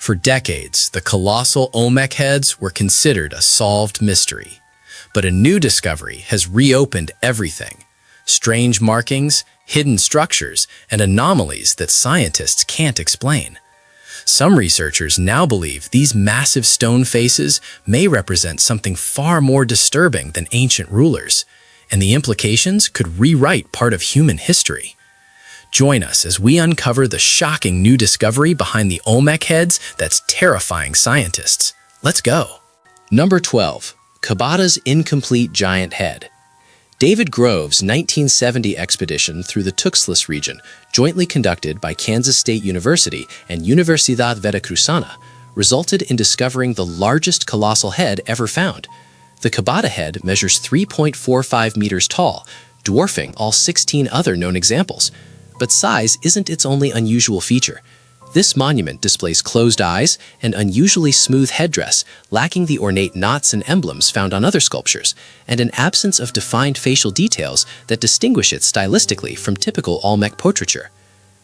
For decades, the colossal Olmec heads were considered a solved mystery. But a new discovery has reopened everything. Strange markings, hidden structures, and anomalies that scientists can't explain. Some researchers now believe these massive stone faces may represent something far more disturbing than ancient rulers, and the implications could rewrite part of human history. Join us as we uncover the shocking new discovery behind the Olmec heads that's terrifying scientists. Let's go. Number 12. Kabata's incomplete giant head. David Grove's 1970 expedition through the Tuxtlas region, jointly conducted by Kansas State University and Universidad Veracruzana, resulted in discovering the largest colossal head ever found. The Kabata head measures 3.45 meters tall, dwarfing all 16 other known examples. But size isn't its only unusual feature. This monument displays closed eyes and unusually smooth headdress, lacking the ornate knots and emblems found on other sculptures, and an absence of defined facial details that distinguish it stylistically from typical Olmec portraiture.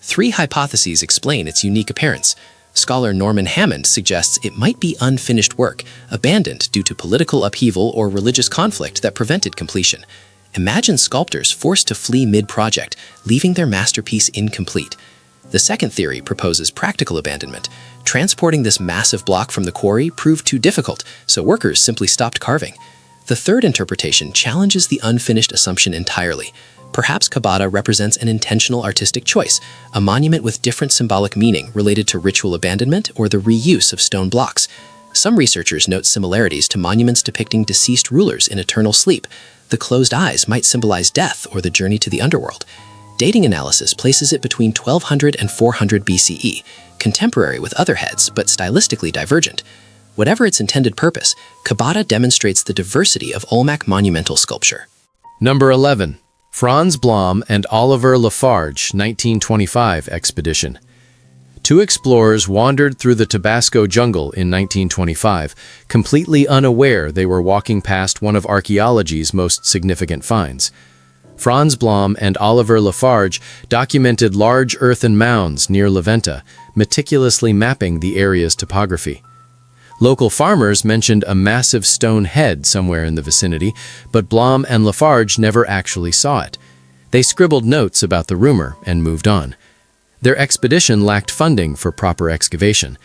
3 hypotheses explain its unique appearance. Scholar Norman Hammond suggests it might be unfinished work, abandoned due to political upheaval or religious conflict that prevented completion. Imagine sculptors forced to flee mid-project, leaving their masterpiece incomplete. The second theory proposes practical abandonment. Transporting this massive block from the quarry proved too difficult, so workers simply stopped carving. The third interpretation challenges the unfinished assumption entirely. Perhaps Kabata represents an intentional artistic choice, a monument with different symbolic meaning related to ritual abandonment or the reuse of stone blocks. Some researchers note similarities to monuments depicting deceased rulers in eternal sleep. The closed eyes might symbolize death or the journey to the underworld. Dating analysis places it between 1200 and 400 BCE, contemporary with other heads, but stylistically divergent. Whatever its intended purpose, Kabata demonstrates the diversity of Olmec monumental sculpture. Number 11. Franz Blom and Oliver Lafarge 1925 expedition. 2 explorers wandered through the Tabasco jungle in 1925, completely unaware they were walking past one of archaeology's most significant finds. Franz Blom and Oliver Lafarge documented large earthen mounds near La Venta, meticulously mapping the area's topography. Local farmers mentioned a massive stone head somewhere in the vicinity, but Blom and Lafarge never actually saw it. They scribbled notes about the rumor and moved on. Their expedition lacked funding for proper excavation.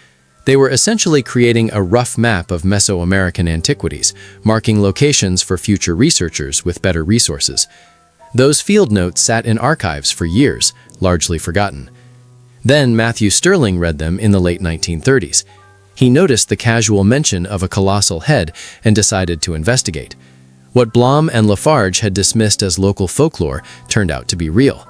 They were essentially creating a rough map of Mesoamerican antiquities, marking locations for future researchers with better resources. Those field notes sat in archives for years, largely forgotten. Then Matthew Stirling read them in the late 1930s. He noticed the casual mention of a colossal head and decided to investigate. What Blom and Lafarge had dismissed as local folklore turned out to be real.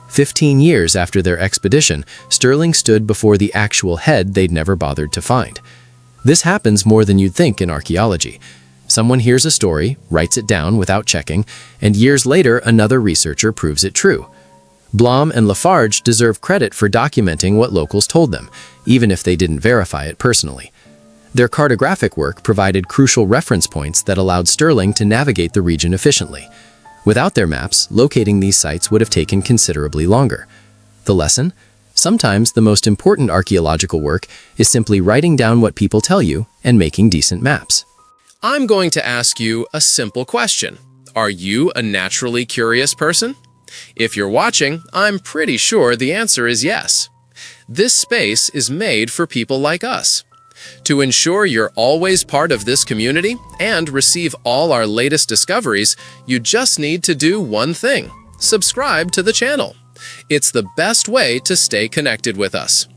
15 years after their expedition, Stirling stood before the actual head they'd never bothered to find. This happens more than you'd think in archaeology. Someone hears a story, writes it down without checking, and years later another researcher proves it true. Blom and Lafarge deserve credit for documenting what locals told them, even if they didn't verify it personally. Their cartographic work provided crucial reference points that allowed Stirling to navigate the region efficiently. Without their maps, locating these sites would have taken considerably longer. The lesson? Sometimes the most important archaeological work is simply writing down what people tell you and making decent maps. I'm going to ask you a simple question. Are you a naturally curious person? If you're watching, I'm pretty sure the answer is yes. This space is made for people like us. To ensure you're always part of this community and receive all our latest discoveries, you just need to do one thing: subscribe to the channel. It's the best way to stay connected with us.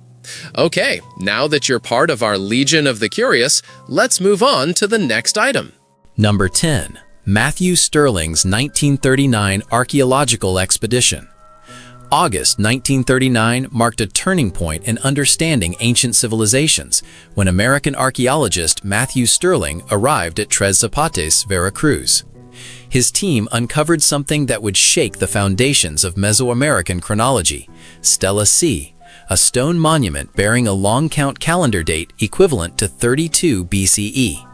Okay, now that you're part of our Legion of the Curious, let's move on to the next item. Number 10. Matthew Stirling's 1939 archaeological expedition. August 1939 marked a turning point in understanding ancient civilizations when American archaeologist Matthew Stirling arrived at Tres Zapates, Veracruz. His team uncovered something that would shake the foundations of Mesoamerican chronology: Stela C, a stone monument bearing a long count calendar date equivalent to 32 BCE.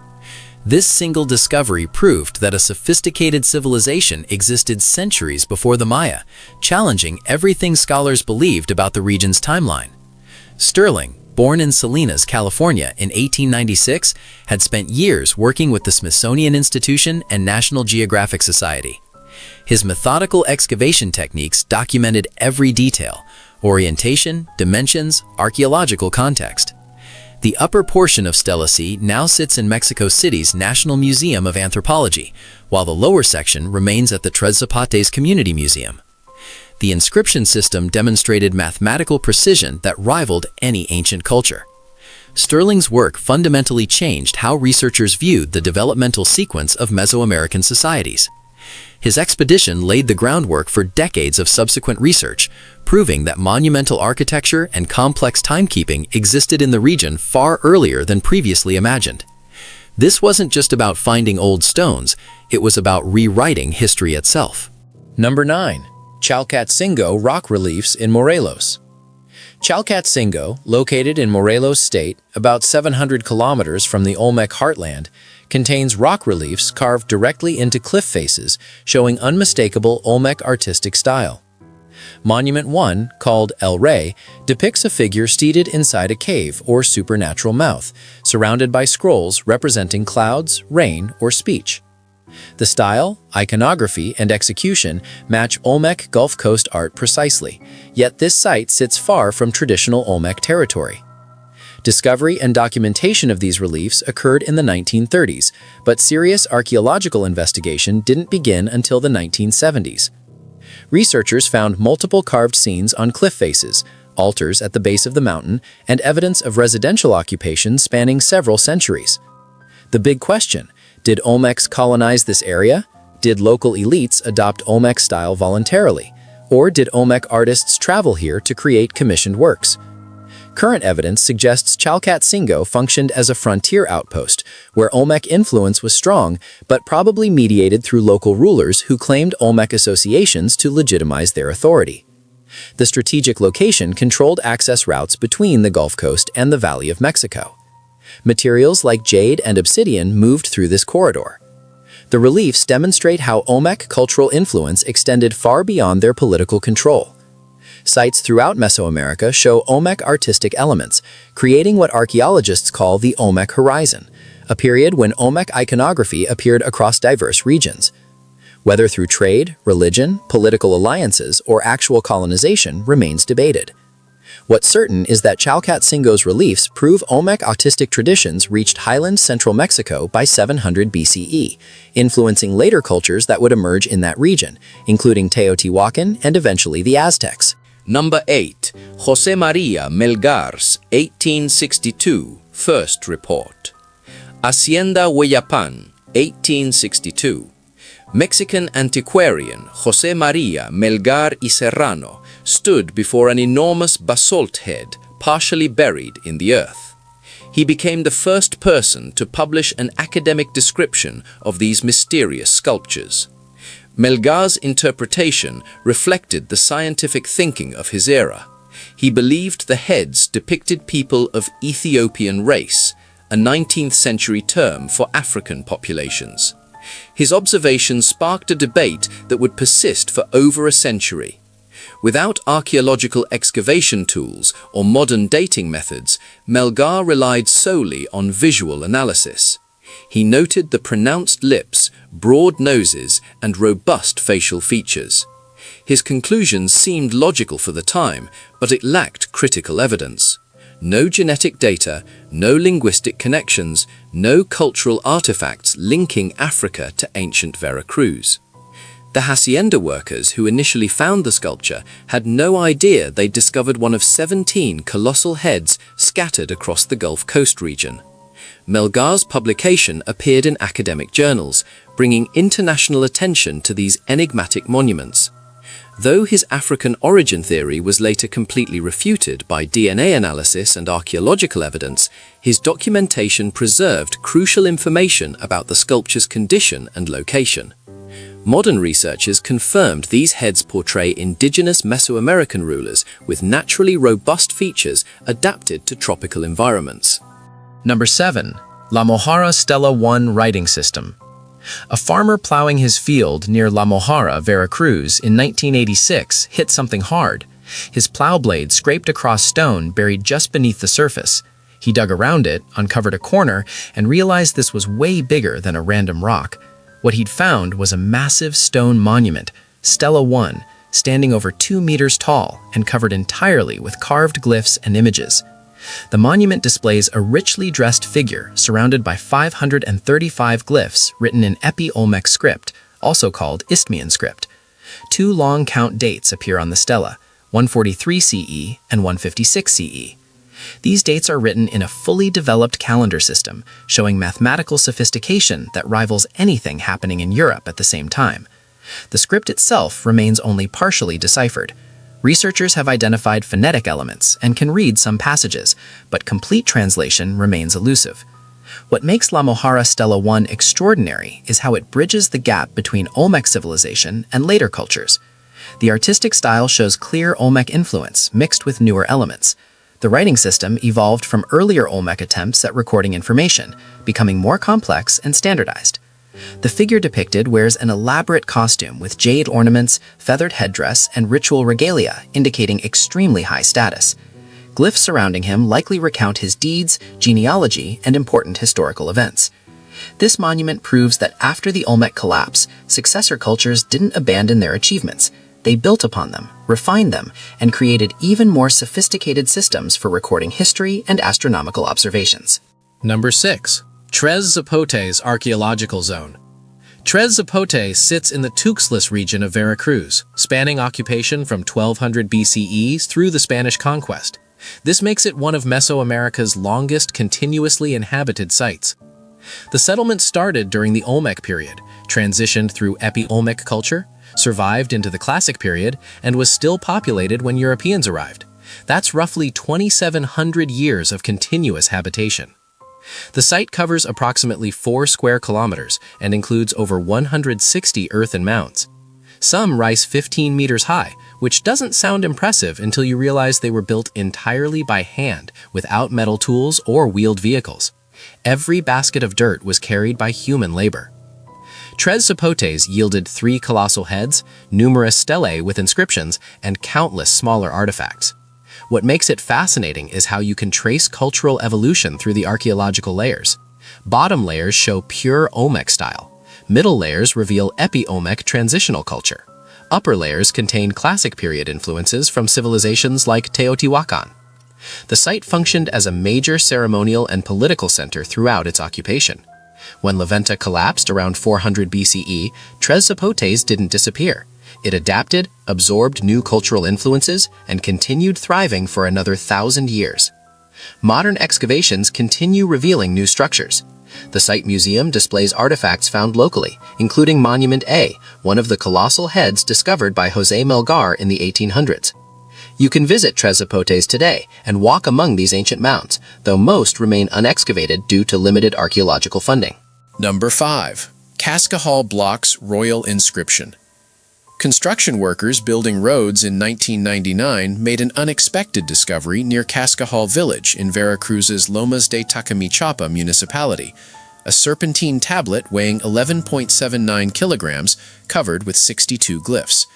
This single discovery proved that a sophisticated civilization existed centuries before the Maya, challenging everything scholars believed about the region's timeline. Stirling, born in Salinas, California in 1896, had spent years working with the Smithsonian Institution and National Geographic Society. His methodical excavation techniques documented every detail: orientation, dimensions, archaeological context. The upper portion of Stela C now sits in Mexico City's National Museum of Anthropology, while the lower section remains at the Tres Zapates Community Museum. The inscription system demonstrated mathematical precision that rivaled any ancient culture. Sterling's work fundamentally changed how researchers viewed the developmental sequence of Mesoamerican societies. His expedition laid the groundwork for decades of subsequent research, proving that monumental architecture and complex timekeeping existed in the region far earlier than previously imagined. This wasn't just about finding old stones, it was about rewriting history itself. Number 9. Chalcatzingo rock reliefs in Morelos. Chalcatzingo, located in Morelos State, about 700 kilometers from the Olmec heartland, contains rock reliefs carved directly into cliff faces, showing unmistakable Olmec artistic style. Monument 1, called El Rey, depicts a figure seated inside a cave or supernatural mouth, surrounded by scrolls representing clouds, rain, or speech. The style, iconography, and execution match Olmec Gulf Coast art precisely, yet this site sits far from traditional Olmec territory. Discovery and documentation of these reliefs occurred in the 1930s, but serious archaeological investigation didn't begin until the 1970s. Researchers found multiple carved scenes on cliff faces, altars at the base of the mountain, and evidence of residential occupation spanning several centuries. The big question: did Olmecs colonize this area? Did local elites adopt Olmec style voluntarily? Or did Olmec artists travel here to create commissioned works? Current evidence suggests Chalcatzingo functioned as a frontier outpost, where Olmec influence was strong, but probably mediated through local rulers who claimed Olmec associations to legitimize their authority. The strategic location controlled access routes between the Gulf Coast and the Valley of Mexico. Materials like jade and obsidian moved through this corridor. The reliefs demonstrate how Olmec cultural influence extended far beyond their political control. Sites throughout Mesoamerica show Olmec artistic elements, creating what archaeologists call the Olmec horizon, a period when Olmec iconography appeared across diverse regions. Whether through trade, religion, political alliances, or actual colonization remains debated. What's certain is that Chalcatzingo's reliefs prove Olmec artistic traditions reached highland central Mexico by 700 BCE, influencing later cultures that would emerge in that region, including Teotihuacan and eventually the Aztecs. Number 8. José María Melgar's 1862 first report. Hacienda Hueyapan, 1862. Mexican antiquarian José María Melgar y Serrano stood before an enormous basalt head partially buried in the earth. He became the first person to publish an academic description of these mysterious sculptures. Melgar's interpretation reflected the scientific thinking of his era. He believed the heads depicted people of Ethiopian race, a 19th century term for African populations. His observations sparked a debate that would persist for over a century. Without archaeological excavation tools or modern dating methods, Melgar relied solely on visual analysis. He noted the pronounced lips, broad noses, and robust facial features. His conclusions seemed logical for the time, but it lacked critical evidence. No genetic data, no linguistic connections, no cultural artifacts linking Africa to ancient Veracruz. The hacienda workers who initially found the sculpture had no idea they'd discovered one of 17 colossal heads scattered across the Gulf Coast region. Melgar's publication appeared in academic journals, bringing international attention to these enigmatic monuments. Though his African origin theory was later completely refuted by DNA analysis and archaeological evidence, his documentation preserved crucial information about the sculpture's condition and location. Modern researchers confirmed these heads portray indigenous Mesoamerican rulers with naturally robust features adapted to tropical environments. Number 7. La Mojara Stela 1 writing system. A farmer plowing his field near La Mojara, Veracruz, in 1986 hit something hard. His plow blade scraped across stone buried just beneath the surface. He dug around it, uncovered a corner, and realized this was way bigger than a random rock. What he'd found was a massive stone monument, Stela 1, standing over 2 meters tall and covered entirely with carved glyphs and images. The monument displays a richly dressed figure surrounded by 535 glyphs written in Olmec script, also called Isthmian script. 2 long count dates appear on the stela, 143 CE and 156 CE. These dates are written in a fully developed calendar system, showing mathematical sophistication that rivals anything happening in Europe at the same time. The script itself remains only partially deciphered. Researchers have identified phonetic elements and can read some passages, but complete translation remains elusive. What makes La Mohara Stela 1 extraordinary is how it bridges the gap between Olmec civilization and later cultures. The artistic style shows clear Olmec influence mixed with newer elements. The writing system evolved from earlier Olmec attempts at recording information, becoming more complex and standardized. The figure depicted wears an elaborate costume with jade ornaments, feathered headdress, and ritual regalia, indicating extremely high status. Glyphs surrounding him likely recount his deeds, genealogy, and important historical events. This monument proves that after the Olmec collapse, successor cultures didn't abandon their achievements. They built upon them, refined them, and created even more sophisticated systems for recording history and astronomical observations. Number 6. Tres Zapotes Archaeological Zone. Tres Zapotes sits in the Tuxtlas region of Veracruz, spanning occupation from 1200 BCE through the Spanish conquest. This makes it one of Mesoamerica's longest continuously inhabited sites. The settlement started during the Olmec period, transitioned through Epi-Olmec culture, survived into the Classic period, and was still populated when Europeans arrived. That's roughly 2,700 years of continuous habitation. The site covers approximately 4 square kilometers and includes over 160 earthen mounds. Some rise 15 meters high, which doesn't sound impressive until you realize they were built entirely by hand, without metal tools or wheeled vehicles. Every basket of dirt was carried by human labor. Tres Zapotes yielded 3 colossal heads, numerous stelae with inscriptions, and countless smaller artifacts. What makes it fascinating is how you can trace cultural evolution through the archaeological layers. Bottom layers show pure Olmec style. Middle layers reveal Epi-Olmec transitional culture. Upper layers contain Classic period influences from civilizations like Teotihuacan. The site functioned as a major ceremonial and political center throughout its occupation. When La Venta collapsed around 400 BCE, Tres Zapotes didn't disappear. It adapted, absorbed new cultural influences, and continued thriving for another 1,000 years. Modern excavations continue revealing new structures. The site museum displays artifacts found locally, including Monument A, one of the colossal heads discovered by José Melgar in the 1800s. You can visit Tres Zapotes today and walk among these ancient mounds, though most remain unexcavated due to limited archaeological funding. Number 5. Cascahal Block's Royal Inscription. Construction workers building roads in 1999 made an unexpected discovery near Cascahal Village in Veracruz's Lomas de Tacamichapa municipality, a serpentine tablet weighing 11.79 kilograms covered with 62 glyphs.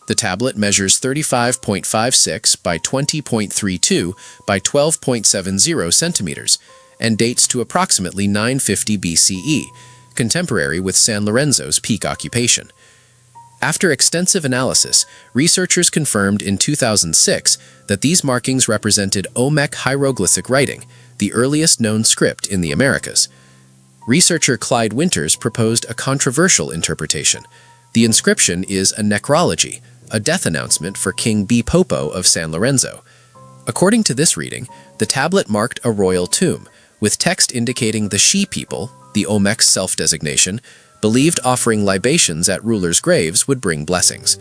The tablet measures 35.56 by 20.32 by 12.70 centimeters and dates to approximately 950 BCE, contemporary with San Lorenzo's peak occupation. After extensive analysis, researchers confirmed in 2006 that these markings represented Olmec hieroglyphic writing, the earliest known script in the Americas. Researcher Clyde Winters proposed a controversial interpretation. The inscription is a necrology, a death announcement for King B. Popo of San Lorenzo. According to this reading, the tablet marked a royal tomb, with text indicating the She people, the Olmec's self-designation, believed offering libations at rulers' graves would bring blessings.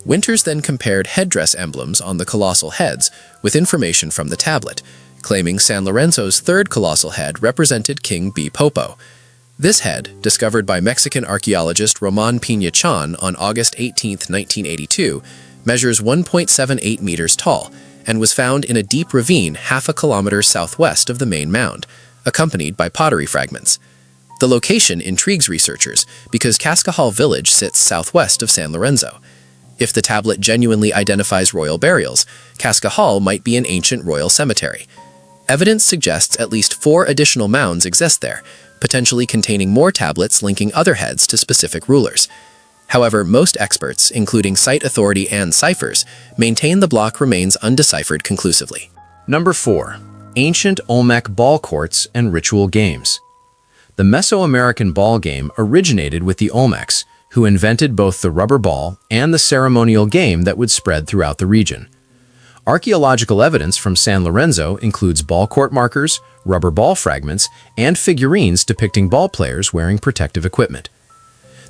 Winters then compared headdress emblems on the colossal heads with information from the tablet, claiming San Lorenzo's third colossal head represented King B. Popo. This head, discovered by Mexican archaeologist Roman Piña on August 18, 1982, measures 1.78 meters tall and was found in a deep ravine half a kilometer southwest of the main mound, accompanied by pottery fragments. The location intrigues researchers because Cascahal Village sits southwest of San Lorenzo. If the tablet genuinely identifies royal burials, Casca Hall might be an ancient royal cemetery. Evidence suggests at least 4 additional mounds exist there, potentially containing more tablets linking other heads to specific rulers. However, most experts, including Site Authority and ciphers, maintain the block remains undeciphered conclusively. Number 4. Ancient Olmec ball courts and ritual games. The Mesoamerican ball game originated with the Olmecs, who invented both the rubber ball and the ceremonial game that would spread throughout the region. Archaeological evidence from San Lorenzo includes ball court markers, rubber ball fragments, and figurines depicting ball players wearing protective equipment.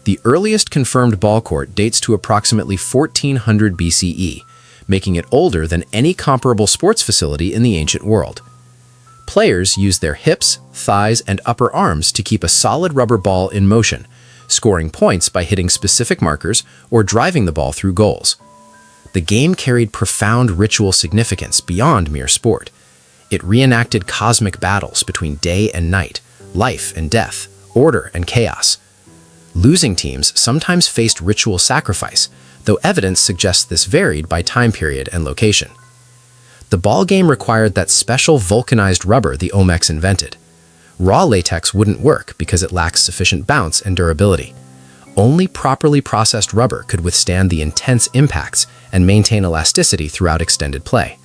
The earliest confirmed ball court dates to approximately 1400 BCE, making it older than any comparable sports facility in the ancient world. Players used their hips, thighs, and upper arms to keep a solid rubber ball in motion, scoring points by hitting specific markers or driving the ball through goals. The game carried profound ritual significance beyond mere sport. It reenacted cosmic battles between day and night, life and death, order and chaos. Losing teams sometimes faced ritual sacrifice, though evidence suggests this varied by time period and location. The ball game required that special vulcanized rubber the Olmecs invented. Raw latex wouldn't work because it lacks sufficient bounce and durability. Only properly processed rubber could withstand the intense impacts and maintain elasticity throughout extended play.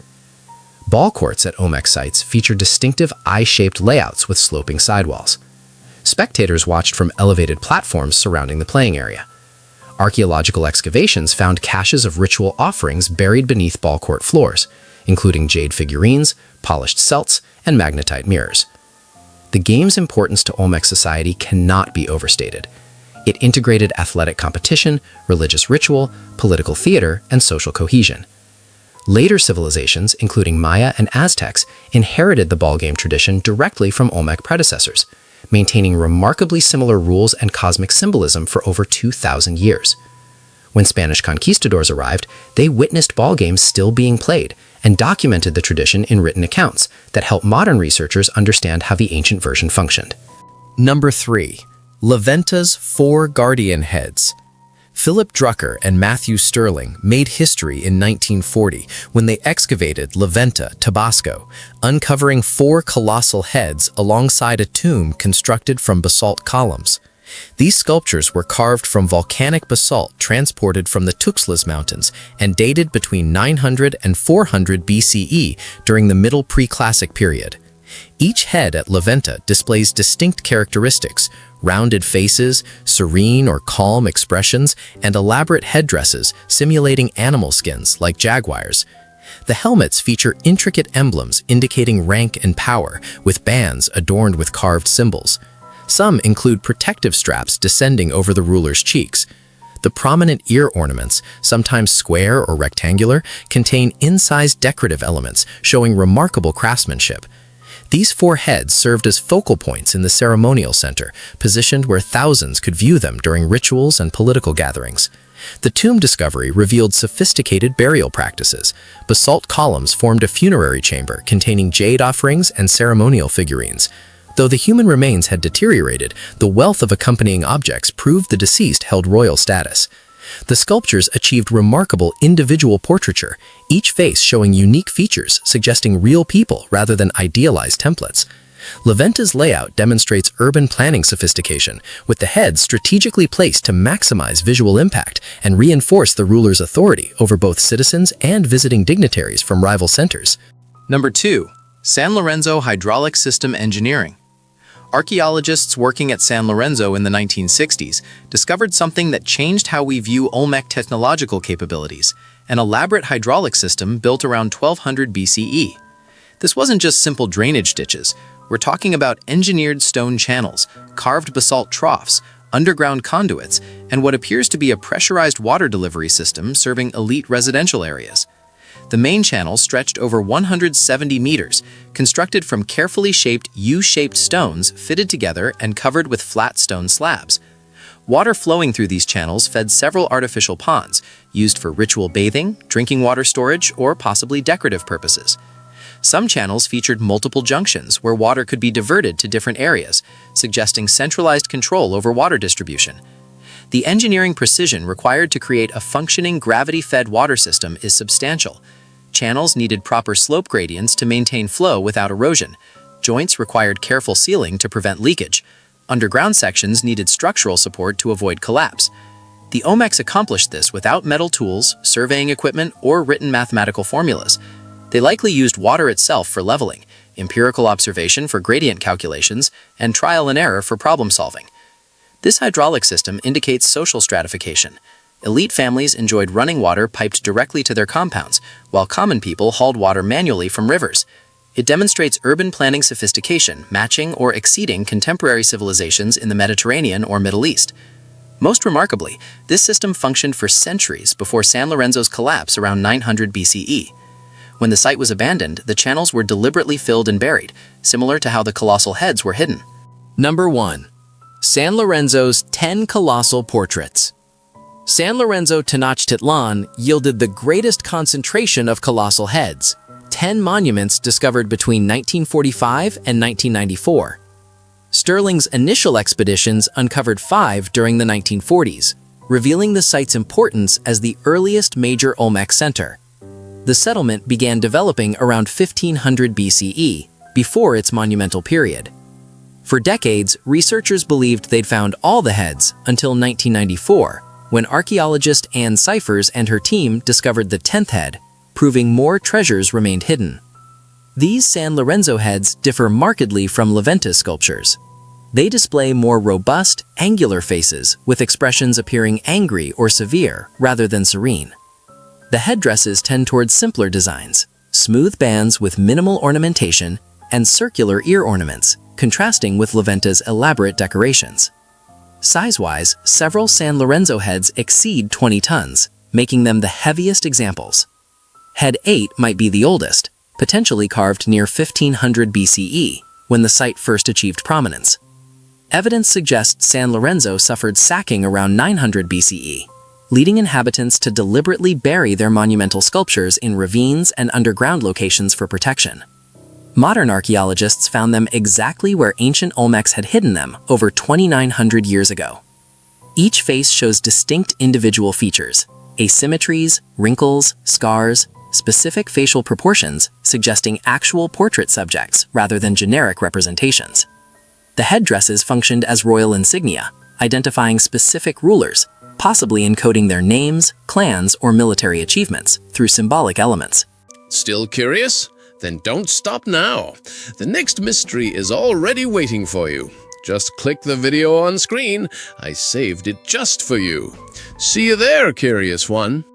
Ball courts at Olmec sites feature distinctive eye-shaped layouts with sloping sidewalls. Spectators watched from elevated platforms surrounding the playing area. Archaeological excavations found caches of ritual offerings buried beneath ball court floors, including jade figurines, polished celts, and magnetite mirrors. The game's importance to Olmec society cannot be overstated. It integrated athletic competition, religious ritual, political theater, and social cohesion. Later civilizations, including Maya and Aztecs, inherited the ball game tradition directly from Olmec predecessors, maintaining remarkably similar rules and cosmic symbolism for over 2,000 years. When Spanish conquistadors arrived, they witnessed ball games still being played and documented the tradition in written accounts that help modern researchers understand how the ancient version functioned. Number 3. Leventa's 4 guardian heads. Philip Drucker and Matthew Sterling made history in 1940 when they excavated Leventa, Tabasco, uncovering 4 colossal heads alongside a tomb constructed from basalt columns. These sculptures were carved from volcanic basalt transported from the Tuxtlas Mountains and dated between 900 and 400 BCE during the Middle Preclassic period. Each head at Leventa displays distinct characteristics: rounded faces, serene or calm expressions, and elaborate headdresses simulating animal skins like jaguars. The helmets feature intricate emblems indicating rank and power, with bands adorned with carved symbols. Some include protective straps descending over the ruler's cheeks. The prominent ear ornaments, sometimes square or rectangular, contain incised decorative elements showing remarkable craftsmanship. These 4 heads served as focal points in the ceremonial center, positioned where thousands could view them during rituals and political gatherings. The tomb discovery revealed sophisticated burial practices. Basalt columns formed a funerary chamber containing jade offerings and ceremonial figurines. Though the human remains had deteriorated, the wealth of accompanying objects proved the deceased held royal status. The sculptures achieved remarkable individual portraiture, each face showing unique features suggesting real people rather than idealized templates. Leventa's layout demonstrates urban planning sophistication, with the heads strategically placed to maximize visual impact and reinforce the ruler's authority over both citizens and visiting dignitaries from rival centers. Number 2. San Lorenzo Hydraulic System Engineering. Archaeologists working at San Lorenzo in the 1960s discovered something that changed how we view Olmec technological capabilities: an elaborate hydraulic system built around 1200 BCE. This wasn't just simple drainage ditches. We're talking about engineered stone channels, carved basalt troughs, underground conduits, and what appears to be a pressurized water delivery system serving elite residential areas. The main channel stretched over 170 meters, constructed from carefully shaped U-shaped stones fitted together and covered with flat stone slabs. Water flowing through these channels fed several artificial ponds, used for ritual bathing, drinking water storage, or possibly decorative purposes. Some channels featured multiple junctions where water could be diverted to different areas, suggesting centralized control over water distribution. The engineering precision required to create a functioning gravity-fed water system is substantial. Channels needed proper slope gradients to maintain flow without erosion. Joints required careful sealing to prevent leakage. Underground sections needed structural support to avoid collapse. The Olmecs accomplished this without metal tools, surveying equipment, or written mathematical formulas. They likely used water itself for leveling, empirical observation for gradient calculations, and trial and error for problem solving. This hydraulic system indicates social stratification. Elite families enjoyed running water piped directly to their compounds, while common people hauled water manually from rivers. It demonstrates urban planning sophistication, matching or exceeding contemporary civilizations in the Mediterranean or Middle East. Most remarkably, this system functioned for centuries before San Lorenzo's collapse around 900 BCE. When the site was abandoned, the channels were deliberately filled and buried, similar to how the colossal heads were hidden. Number 1. San Lorenzo's 10 Colossal Portraits. San Lorenzo Tenochtitlan yielded the greatest concentration of colossal heads, 10 monuments discovered between 1945 and 1994. Sterling's initial expeditions uncovered 5 during the 1940s, revealing the site's importance as the earliest major Olmec center. The settlement began developing around 1500 BCE, before its monumental period. For decades, researchers believed they'd found all the heads until 1994, when archaeologist Anne Cyphers and her team discovered the 10th head, proving more treasures remained hidden. These San Lorenzo heads differ markedly from Leventis sculptures. They display more robust, angular faces with expressions appearing angry or severe rather than serene. The headdresses tend towards simpler designs, smooth bands with minimal ornamentation and circular ear ornaments, contrasting with Leventis' elaborate decorations. Size-wise, several San Lorenzo heads exceed 20 tons, making them the heaviest examples. Head 8 might be the oldest, potentially carved near 1500 BCE, when the site first achieved prominence. Evidence suggests San Lorenzo suffered sacking around 900 BCE, leading inhabitants to deliberately bury their monumental sculptures in ravines and underground locations for protection. Modern archaeologists found them exactly where ancient Olmecs had hidden them over 2,900 years ago. Each face shows distinct individual features, asymmetries, wrinkles, scars, specific facial proportions suggesting actual portrait subjects rather than generic representations. The headdresses functioned as royal insignia, identifying specific rulers, possibly encoding their names, clans, or military achievements through symbolic elements. Still curious? Then don't stop now. The next mystery is already waiting for you. Just click the video on screen. I saved it just for you. See you there, curious one.